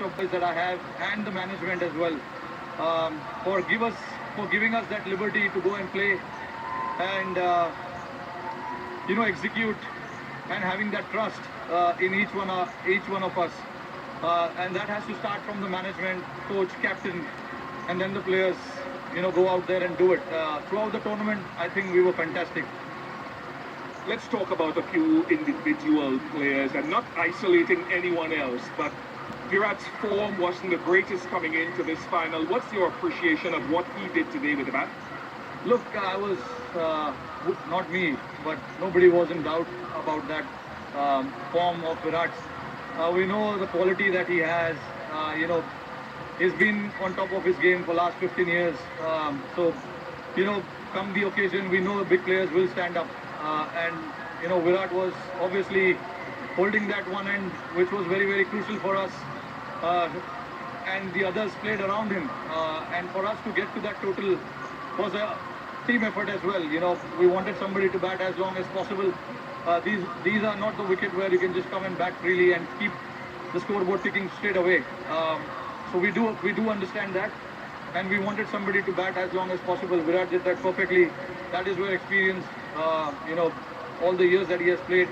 of boys that I have and the management as well for giving us that liberty to go and play and execute and having that trust in each one of us. And that has to start from the management, coach, captain, and then the players. Go out there and do it. Throughout the tournament, I think we were fantastic. Let's talk about a few individual players and not isolating anyone else, but Virat's form wasn't the greatest coming into this final. What's your appreciation of what he did today with the bat? Look, I was, not me, but nobody was in doubt about that form of Virat. We know the quality that he has. He's been on top of his game for last 15 years. So, come the occasion, we know the big players will stand up. And, Virat was obviously holding that one end, which was very, very crucial for us. And the others played around him. And for us to get to that total was a team effort as well. We wanted somebody to bat as long as possible. These are not the wicket where you can just come and bat freely and keep the scoreboard ticking straight away. So we do understand that, and we wanted somebody to bat as long as possible. Virat did that perfectly. That is where experience, all the years that he has played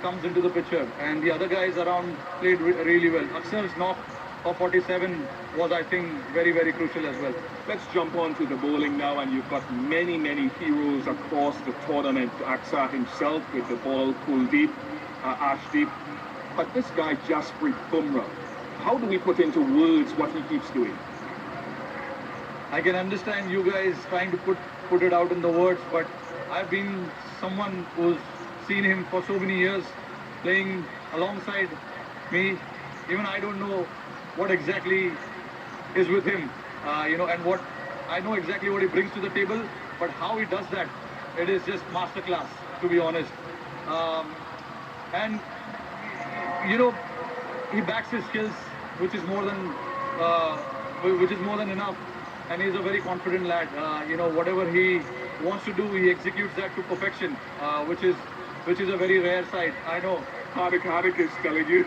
comes into the picture. And the other guys around played really well. Aksar's knock of 47 was, I think, very, very crucial as well. Let's jump on to the bowling now, and you've got many, many heroes across the tournament. Axar himself with the ball, Kuldeep, Ashdeep. But this guy, Jasprit Bumrah, how do we put into words what he keeps doing? I can understand you guys trying to put it out in the words, but I've been someone who's seen him for so many years playing alongside me. Even I don't know what exactly is with him, and what I know exactly what he brings to the table, but how he does that, it is just masterclass, to be honest. And he backs his skills, which is more than enough. And he's a very confident lad. Whatever he wants to do, he executes that to perfection, which is a very rare sight. I know. Hardik is telling you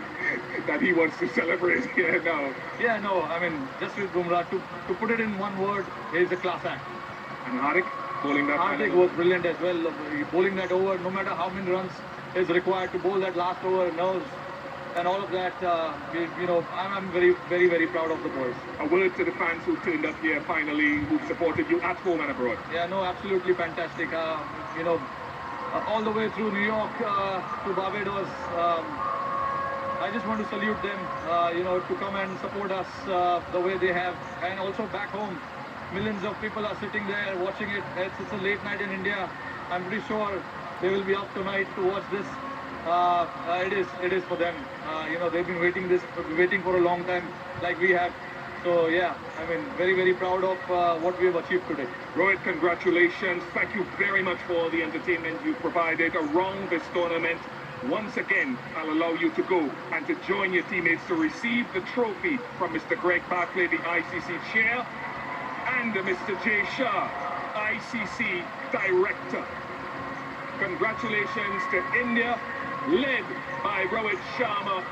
that he wants to celebrate here now. Yeah, no, I mean, just with Bumrah, to put it in one word, he's a class act. And Hardik bowling that. Hardik was brilliant as well. Bowling that over, no matter how many runs is required to bowl that last over, nerves and all of that. I'm very, very, very proud of the boys. A word to the fans who turned up here finally, who supported you at home and abroad. Yeah, no, absolutely fantastic. All the way through New York to Barbados. I just want to salute them, to come and support us the way they have. And also back home, millions of people are sitting there watching it. It's a late night in India. I'm pretty sure they will be up tonight to watch this. It is for them. They've been waiting for a long time, like we have. So yeah, I mean, very, very proud of what we have achieved today. Rohit, congratulations. Thank you very much for all the entertainment you provided around this tournament. Once again, I'll allow you to go and to join your teammates to receive the trophy from Mr. Greg Barclay, the ICC chair, and Mr. Jay Shah, ICC director. Congratulations to India, led by Rohit Sharma,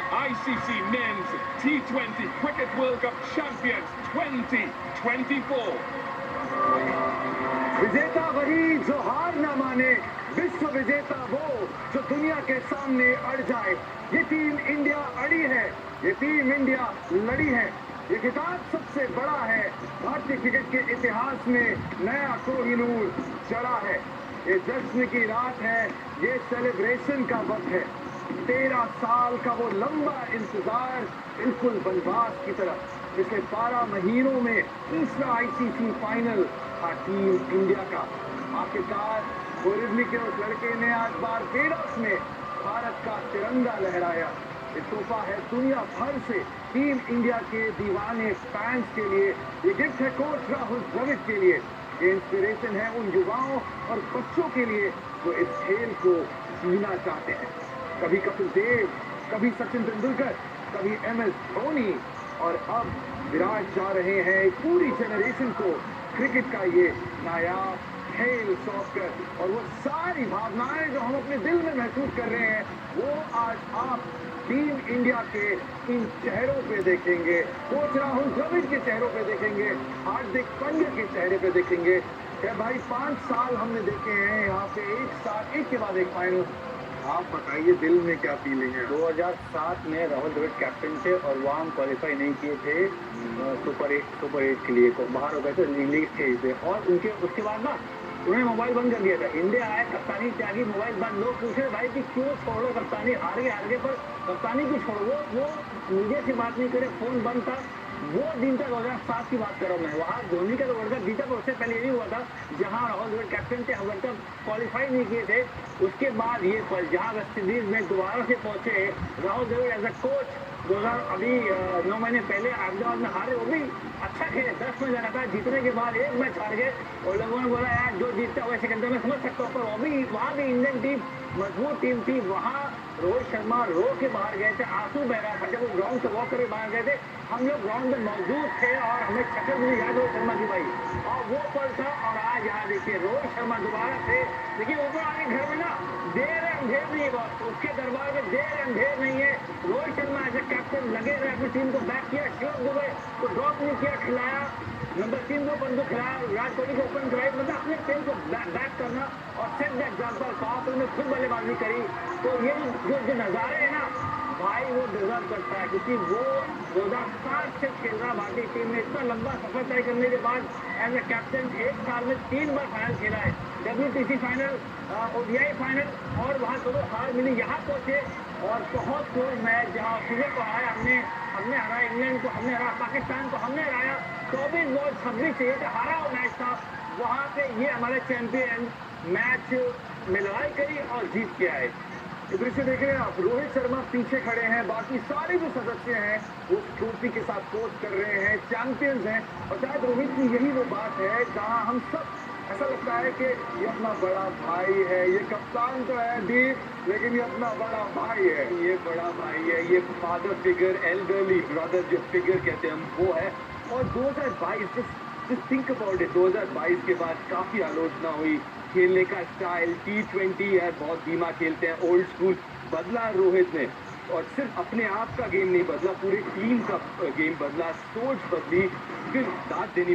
ICC Men's T20 Cricket World Cup Champions 2024. विजेता वही जो हार न माने, विश्व विजेता वो जो दुनिया के सामने अड़ जाए। ये टीम इंडिया अड़ी है, ये टीम इंडिया लड़ी है। ये खिताब सबसे बड़ा है, भारतीय क्रिकेट के इतिहास में नया कोहिनूर चढ़ा है। ये जश्न की रात है, ये सेलिब्रेशन का वक्त है। 13 साल का वो लंबा इंतजार बिल्कुल बनवास की तरह। पिछले 12 महीनों में तीसरा आईसीसी फाइनल था टीम इंडिया का। आखिरकार बोरिवली के उस लड़के ने आज बारबेडोस में भारत का तिरंगा लहराया। ये तोहफा है दुनिया भर से टीम इंडिया के दीवाने फैंस के लिए। ये गिफ्ट है कोच राहुल द्रविड़ के लिए। ये इंस्पिरेशन है उन युवाओं और बच्चों के लिए जो इस खेल को जीना चाहते हैं। कभी कपिल देव, कभी सचिन तेंदुलकर, कभी MS धोनी, और अब विराट जा रहे हैं पूरी जनरेशन को क्रिकेट का ये नायाब खेल सॉकर और वो सारी भावनाएं जो हम अपने दिल में महसूस कर रहे हैं वो आज आप टीम इंडिया के इन चेहरों पे देखेंगे। कोच राहुल द्रविड़ के चेहरों पे देखेंगे, हार्दिक पांड्या के चेहरे पे देखेंगे। क्या भाई 5 साल हमने देखे हैं यहाँ पे, एक साल एक के बाद एक फाइनल। आप बताइए दिल में क्या फीलिंग है? 2007 में राहुल द्रविड़ कैप्टन थे और वहाँ हम क्वालिफाई नहीं किए थे सुपर 8 के लिए, बाहर हो गए थे लीग स्टेज पे। और उनके उसके बाद ना उन्होंने मोबाइल बंद कर दिया था। इंडिया आया, कप्तानी त्यागी, मोबाइल बंद। लोग पूछ रहे भाई कि क्यों छोड़ो कप्तानी, हार गए पर कप्तानी क्यों छोड़ो? वो मीडिया से बात नहीं करे, फोन बंद था। वो दिन था 2007 की बात कर रहा हूँ मैं। वहाँ धोनी का तो वर्ल्ड कप जीता, पर उससे पहले ये भी हुआ था जहाँ राहुल द्रविड़ कैप्टन थे, वर्ल्ड कप क्वालिफाई नहीं किए थे। उसके बाद ये पल जहाँ वेस्ट इंडीज में दोबारा से पहुंचे Rahul Dravid as a coach. 2000 अभी 9 महीने पहले अहमदाबाद में हारे, वो भी अच्छा खेले, 10 में जाना था, जीतने के बाद एक मैच हार गए और लोगों ने बोला यार जो जीतता है वैसे सिकंदर में समझ सकता हूँ। पर वो भी वहाँ भी इंडियन टीम मजबूत टीम थी। वहाँ रोहित शर्मा रो के बाहर गए थे, आंसू बह रहा था जब वो ग्राउंड से वॉक करके बाहर गए थे। हम लोग ग्राउंड में मौजूद थे और हमें शक्ल मुझे याद रोहित शर्मा की भाई, और वो पल था। और आज यहाँ देखिए रोहित शर्मा दोबारा से देखिए ऊपर आके घर में ना देर अंधेर नहीं है, बस उसके दरबार में देर अंधेर नहीं है। Rohit Sharma as a captain लगे रहे, अपनी टीम को बैक किया। शिवम दुबे को ड्रॉप नहीं किया, खिलाया, नंबर 3 को बंदू खिलाया, विराट कोहली को ओपन कराई, मतलब अपने टीम को बैक करना और सेट द एग्जाम्पल। पावर में खुद बल्लेबाजी करी। तो ये जो नज़ारे हैं ना भाई वो डिजर्व करता है, क्योंकि वो 2007 से खेल रहा भारतीय टीम में, इतना लंबा सफर तय करने के बाद एज ए कैप्टन एक साल में 3 बार फाइनल खेला है, WTC फाइनल, ODI फाइनल, और वहाँ दोनों हार मिली। यहाँ पहुंचे और बहुत क्लोज मैच जहाँ ऑस्ट्रेलिया को हराया हमने हराया, इंग्लैंड को हमने हराया, पाकिस्तान को हमने हराया। 24 बॉल 26 चाहिए थे, हारा हुआ मैच था। वहाँ पे ये हमारे चैंपियन मैच में लड़ाई करी और जीत के आए। ये दृश्य देख रहे हैं आप, रोहित शर्मा पीछे खड़े हैं, बाकी सारे जो सदस्य हैं वो ट्रॉफी के साथ पोज कर रहे हैं, चैंपियंस हैं। और शायद रोहित की यही वो बात है जहां हम सब ऐसा लगता है कि ये अपना बड़ा भाई है, ये कप्तान तो है दीप लेकिन ये अपना बड़ा भाई है, ये बड़ा भाई है, ये फादर फिगर, एल्डरली ब्रदर जो फिगर कहते हैं हम, वो है। और 2022 जस्ट थिंक अबाउट इट, 2022 के बाद काफी आलोचना हुई खेलने का स्टाइल, T20 यार बहुत धीमा खेलते हैं, ओल्ड स्कूल। बदला रोहित ने, और सिर्फ अपने आप का गेम नहीं बदला, पूरी टीम का गेम बदला, सोच बदली, फिर दाद देनी